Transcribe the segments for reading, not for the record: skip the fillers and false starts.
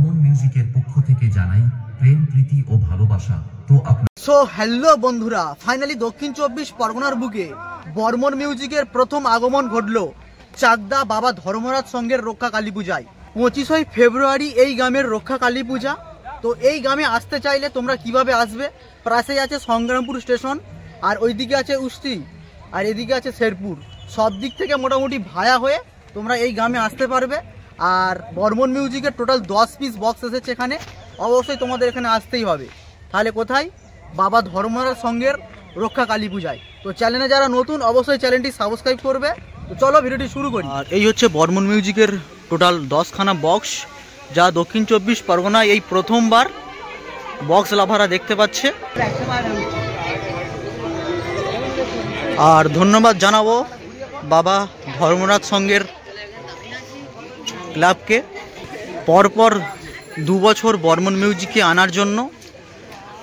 বর্মন মিউজিকের পক্ষ থেকে জানাই প্রেম প্রীতি ও ভালোবাসা। তো সো হ্যালো বন্ধুরা, ফাইনালি দক্ষিণ 24 পরগনার বুকে বর্মন মিউজিকের প্রথম আগমন ঘটলো চাকদা বাবা ধর্মরাজ সংঘের রক্ষা কালী পূজায়। 25 ফেব্রুয়ারি এই গ্রামের রক্ষা কালী পূজা। তো এই গ্রামে আসতে চাইলে তোমরা কিভাবে আসবে? পাশেই আছে সংগ্রামপুর স্টেশন, আর ওইদিকে আছে উস্তি, আর এদিকে আছে শেরপুর। সব দিক থেকে মোটামুটি ভায়া হয়ে তোমরা এই গ্রামে আসতে পারবে। আর বর্মন মিউজিকের টোটাল 10 পিস বক্স এসেছে এখানে, অবশ্যই তোমাদের এখানে আসতেই হবে। তাহলে কোথায়? বাবা ধর্মরাজ সংঘের রক্ষা কালী পূজায়। তো চ্যানেলে যারা নতুন অবশ্যই চ্যানেলটি সাবস্ক্রাইব করবে। তো চলো ভিডিওটি শুরু করি। আর এই হচ্ছে বর্মন মিউজিকের টোটাল 10খানা বক্স, যা দক্ষিণ 24 পরগনায় এই প্রথমবার বক্স লাভাররা দেখতে পাচ্ছে। আর ধন্যবাদ জানাবো বাবা ধর্মরাজ সংঘের ক্লাবকে পরপর 2 বছর বর্মন মিউজিকে আনার জন্য,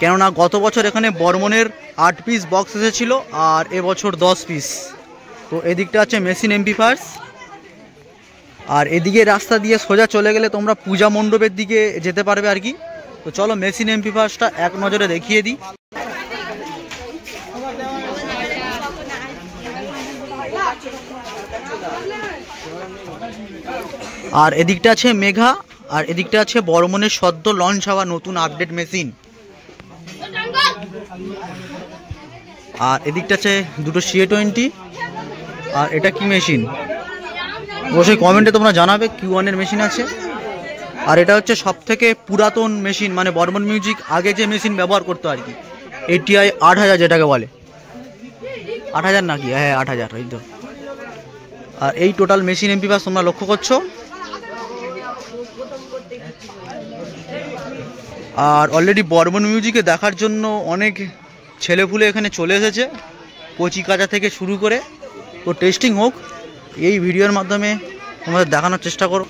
কেননা গত বছর এখানে বর্মনের 8 পিস বক্স এসেছিল আর এবছর 10 পিস। তো এদিকটা আছে মেশিন এমপ্লিফায়ার্স, আর এদিকে রাস্তা দিয়ে সোজা চলে গেলে তোমরা পূজা মণ্ডপের দিকে যেতে পারবে আর কি। তো চলো মেশিন এমপ্লিফায়ার্সটা এক নজরে দেখিয়ে দিই। আর এদিকটা আছে মেঘা, আর এদিকটা আছে বর্মনের সদ্য লঞ্চ হওয়া নতুন আপডেট মেশিন। আর এদিকটা আছে দুটো CA20। আর এটা কি মেশিন অবশ্যই কমেন্টে তোমরা জানাবে। Q1 এর মেশিন আছে। আর এটা হচ্ছে সব থেকে পুরাতন মেশিন, মানে বর্মন মিউজিক আগে যে মেশিন ব্যবহার করতো আর কি, ATI 8000 যেটাকে বলে। 8000 নাকি? হ্যাঁ 8000, এই তো। আর এই টোটাল মেশিন এমপ্লিফায়ার তোমরা লক্ষ্য করছো। আর অলরেডি বর্মন মিউজিকে দেখার জন্য অনেক ছেলেপুলে এখানে চলে এসেছে, কচি কাঁচা থেকে শুরু করে। তো টেস্টিং হোক, এই ভিডিওর মাধ্যমে তোমাদের দেখানোর চেষ্টা করো।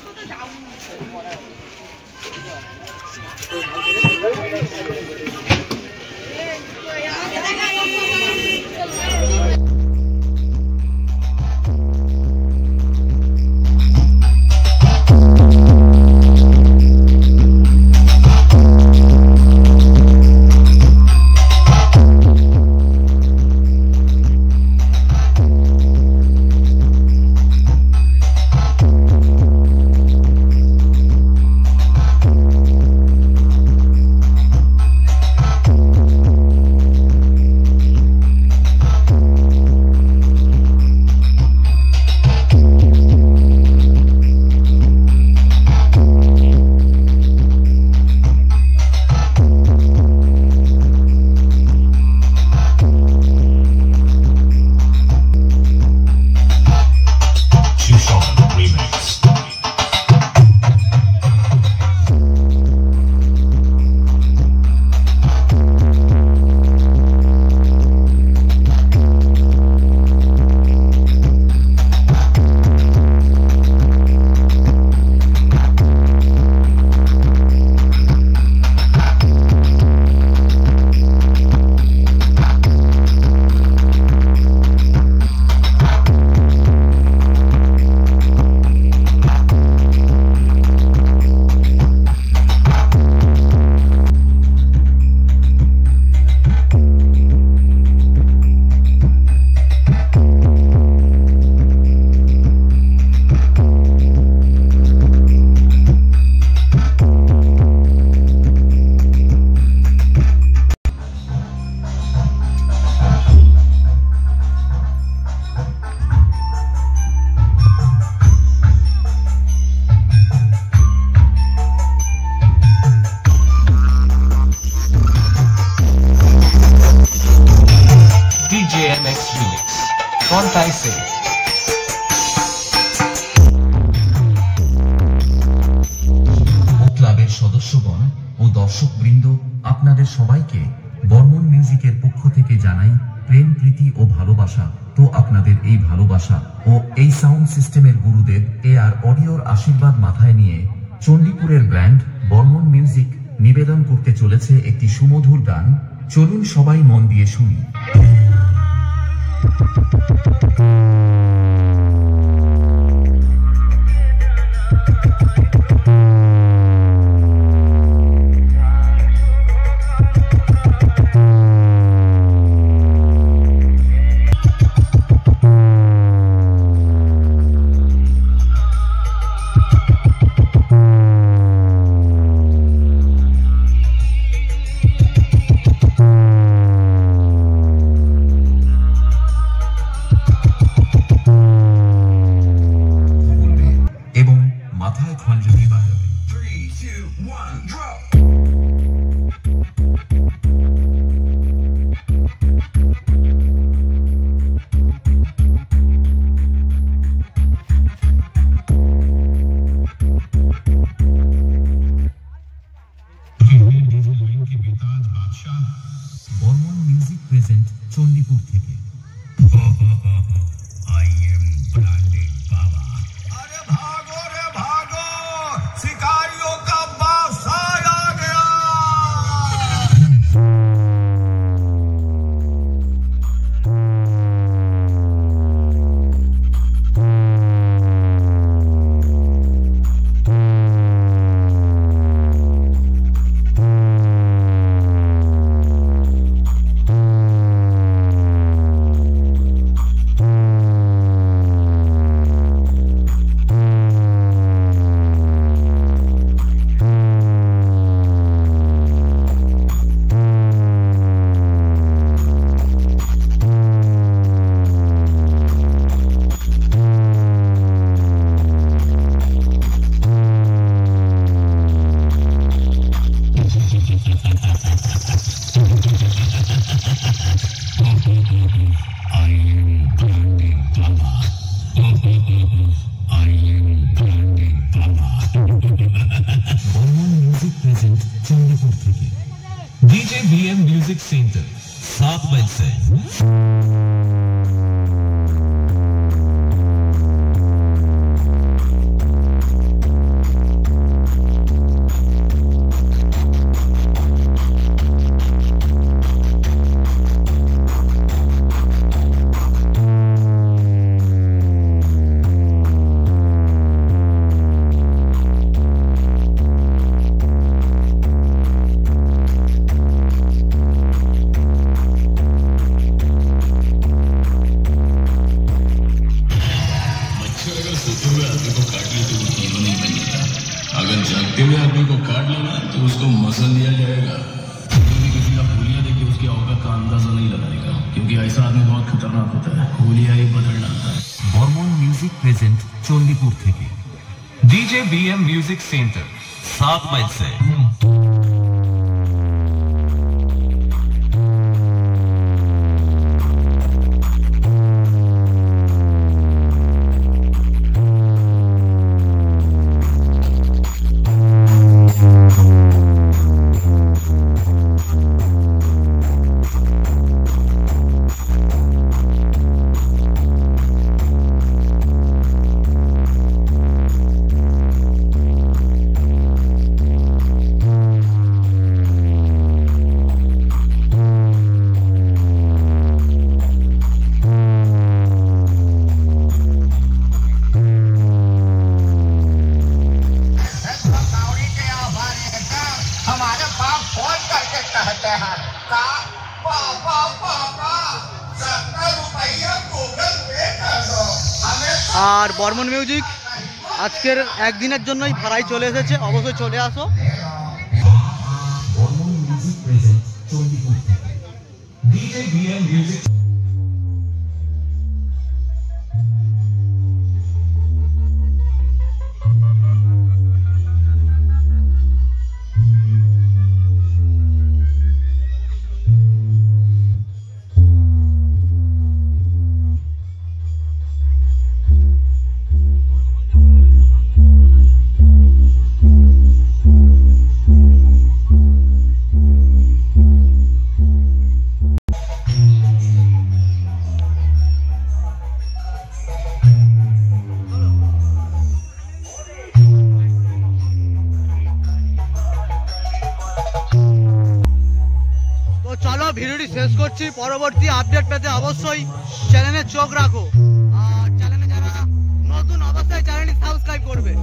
ক্লাবের সদস্যগণ ও দর্শকবৃন্দ, আপনাদের সবাইকে বর্মন মিউজিকের পক্ষ থেকে জানাই প্রেম প্রীতি ও ভালোবাসা। তো আপনাদের এই ভালোবাসা ও এই সাউন্ড সিস্টেমের গুরুদেব AR অডিওর আশীর্বাদ মাথায় নিয়ে চণ্ডীপুরের ব্র্যান্ড বর্মন মিউজিক নিবেদন করতে চলেছে একটি সুমধুর গান। চলুন সবাই মন দিয়ে শুনি। চণ্ডীপুর থেকে। I am branded Baba. अरे भागो रे भागो, शिकारियों का बादशाह आ गया। বর্মন মিউজিক প্রেজেন্ট চণ্ডীপুর থেকে। DJ BM Music Center 7 mile से। अगर जागते हुए आदमी को काट लेना तो उसको मसल लिया जाएगा। कभी किसी का हुलिया देख के उसकी औकात का अंदाजा नहीं लगाएगा, क्योंकि ऐसा आदमी बहुत खतरनाक होता है, हुलिया ही बदल डालता है। বর্মন মিউজিক প্রেজেন্ট চণ্ডীপুর থেকে। DJ BM Music Center 7 mile से। हमारे पास फोन करके कहते हैं का पापा पापा 70 रुपया गूगल पे कर दो हमें। আর বর্মন মিউজিক আজকের একদিনের জন্যই ভাড়ায় চলে এসেছে, অবশ্যই চলে আসো। বর্মন মিউজিক প্রেজেন্ট চণ্ডীপুর থেকে। DJ BM Music চলো ভিডিওটি শেষ করছি। পরবর্তী আপডেট পেতে অবশ্যই চ্যানেলে চোখ রাখো, আর চ্যানেলে যারা নতুন অবশ্যই চ্যানেলটি সাবস্ক্রাইব করবে।